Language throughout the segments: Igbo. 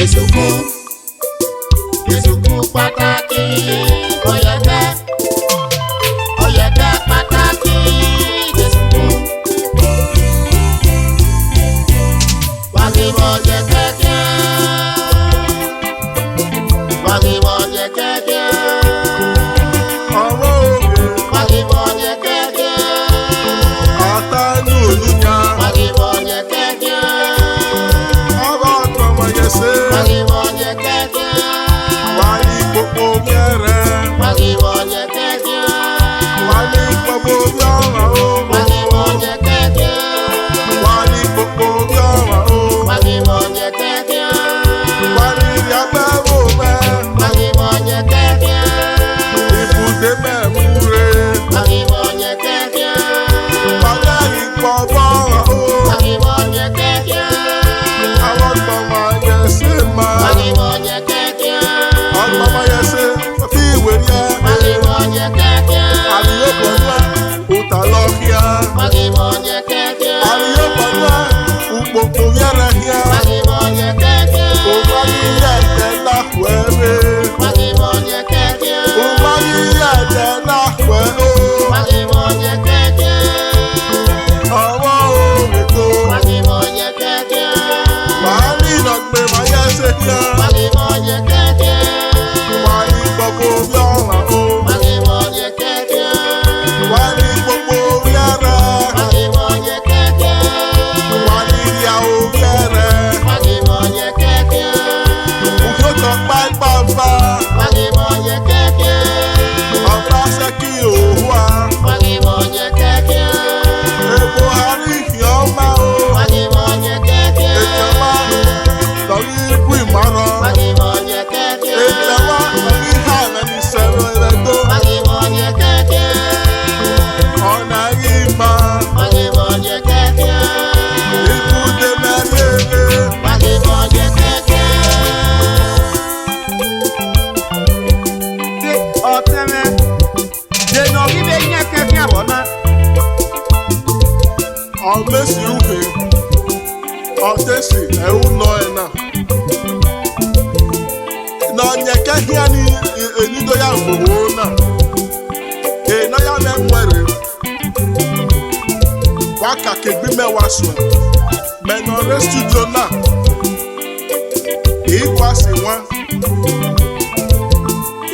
Ìsìnkú pàtàkì Oyèkè pàtàkì ìsìnkú. Wàgìmọ̀ Oyèkekhian, wàgìmọ̀ Oyekekhian, wàgìmọ̀ Oyekekhian, wàgìmọ̀ Oyekekhian, wàgìmọ̀ Oyekekhian, wàgìmọ̀ Oyekekhian, wàgìmọ̀ Messi uke Otesi eunnoena na Oyekekhian enido ya ngwona na ya memwere waka kegbi mewaso menore studio na ikwasi won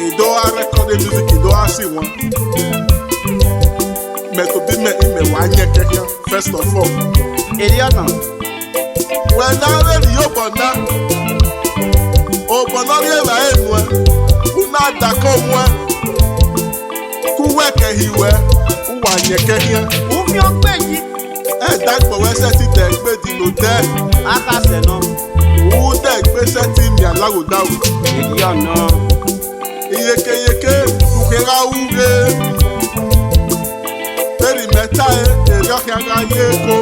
EDO record music EDO asi won meto bi me Oyekekhian first of all. Eliana. When I read you bona, obona rieva enwe, una dakomwe, kuwekehiwe, Oyekekhian. Umi ogbeji. Dagbo we seti degbe di no de. Akase no. Degbe seti mi alago dawo. Eliana. Oyekekhian ukera uge. Mẹ́ta Oyekekhian yeko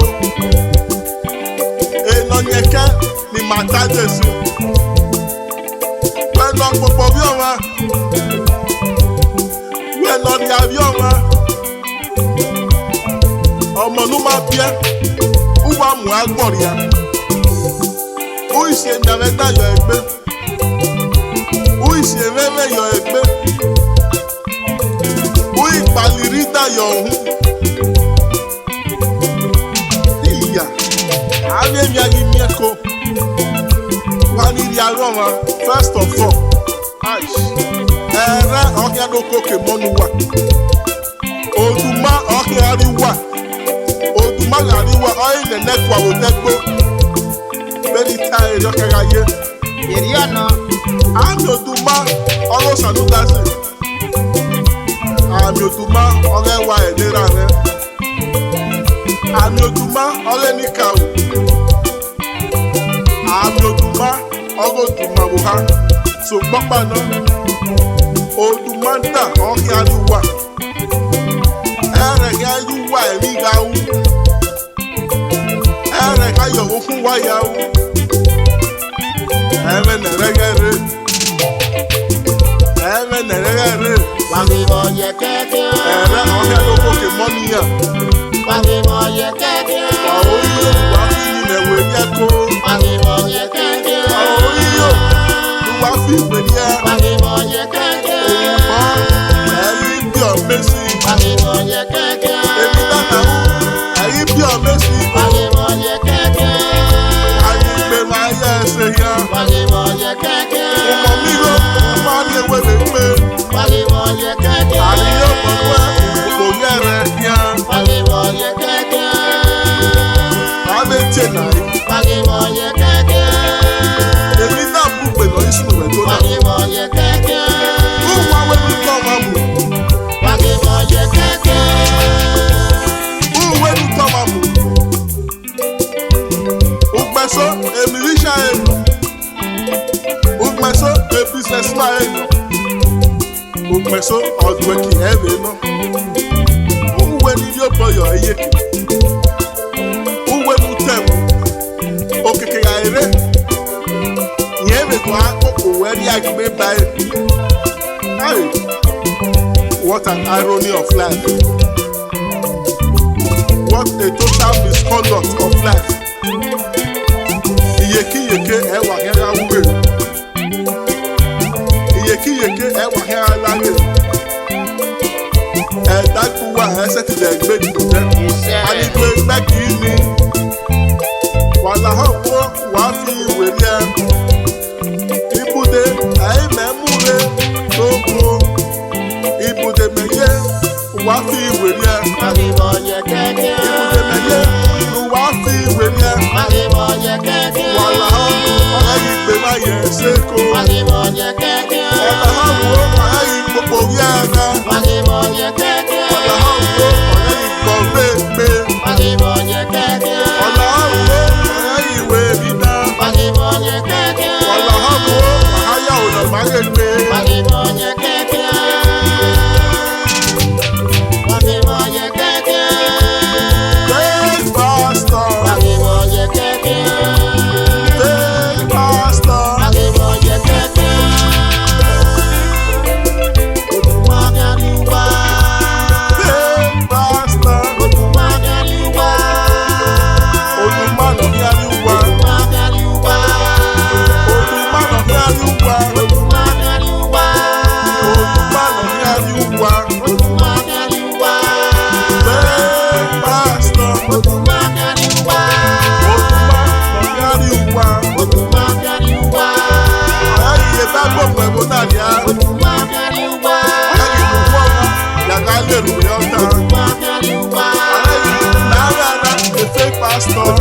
Oyekekhian ni mata Jesu wẹ́nà pọ̀pọ̀ bí ọ̀ma wẹ́nà ní àbí ọ̀ma ọmọ ló máa bíẹ́ wúwa mú agbọ̀rìà ó ìṣe ìdàmẹ́ta yọ ẹgbẹ́ ó ìṣe mẹ́mẹ́ yọ ẹgbẹ́ ó ìpàlìrí dayọ̀ ọ̀hún. Mieko Waniri Aroma, first of all, Okianoko Kemonuwa, Oduma Okiariwa, Oduma Gariwa, Oil the Nekwa Odeko, very tired, Okagaye, Eliana, and Oduma, Olo Sanudazi, and Oduma, Olewa Ederane, and Oduma, Olenikau. Oduma Ogotuma Buha so Papa no Odumanta Okiariwa Eregayiwa Emigau Eregayo Ofunwayau Emeneregere Wàgìmọ̀ Oyekekhian Okiaroko Kemonia Wàgìmọ̀ Oyekekhian Oyo Wàgìmọ̀ Oyeko Wàgìmọ̀ Oyekekhian Oyo a musician, Ugmeso, a businessman, Ugmeso, outworking heaven. Who when you boy your Oyekekhian? Who when you tell Oyekekhian? Yeme go akoko where you agbe by. Hey, what an irony of life! What a total misconduct of life! Oyekekhian ewa hera uwe. Oyekekhian ewa hera lage. Dakuwa ẹsẹ̀ ti lẹ̀ gbé jùlọ. Anigbe gbẹ́kì ni. Wàhálà hàn wọ́n wàá fi ìwé rí ẹ. Ibùdó àìmẹ́múre tó kú. Ibùdó mẹ́yẹ wàá fi ìwé rí ẹ. Ibùdó mẹ́yẹ wàá fi ìwé rí ẹ. Wàhálà hàn ọ̀rẹ́ yìí gbé báyẹ̀ ṣéko. Ẹ̀ka hàn wọ́n ọ̀rẹ́ yìí gbogbo rí ẹ̀rẹ́. Wàhálà hàn wọ́n ọ̀rẹ́ yìí gbọ̀ rèé. Wàhálà hàn wọ́n ọ̀rẹ́ yìí wé rí náà. Wàhálà hàn wọ́n àyà ọ̀nà máa rè gbé. Great pastor. Great pastor. Pastor, pastor,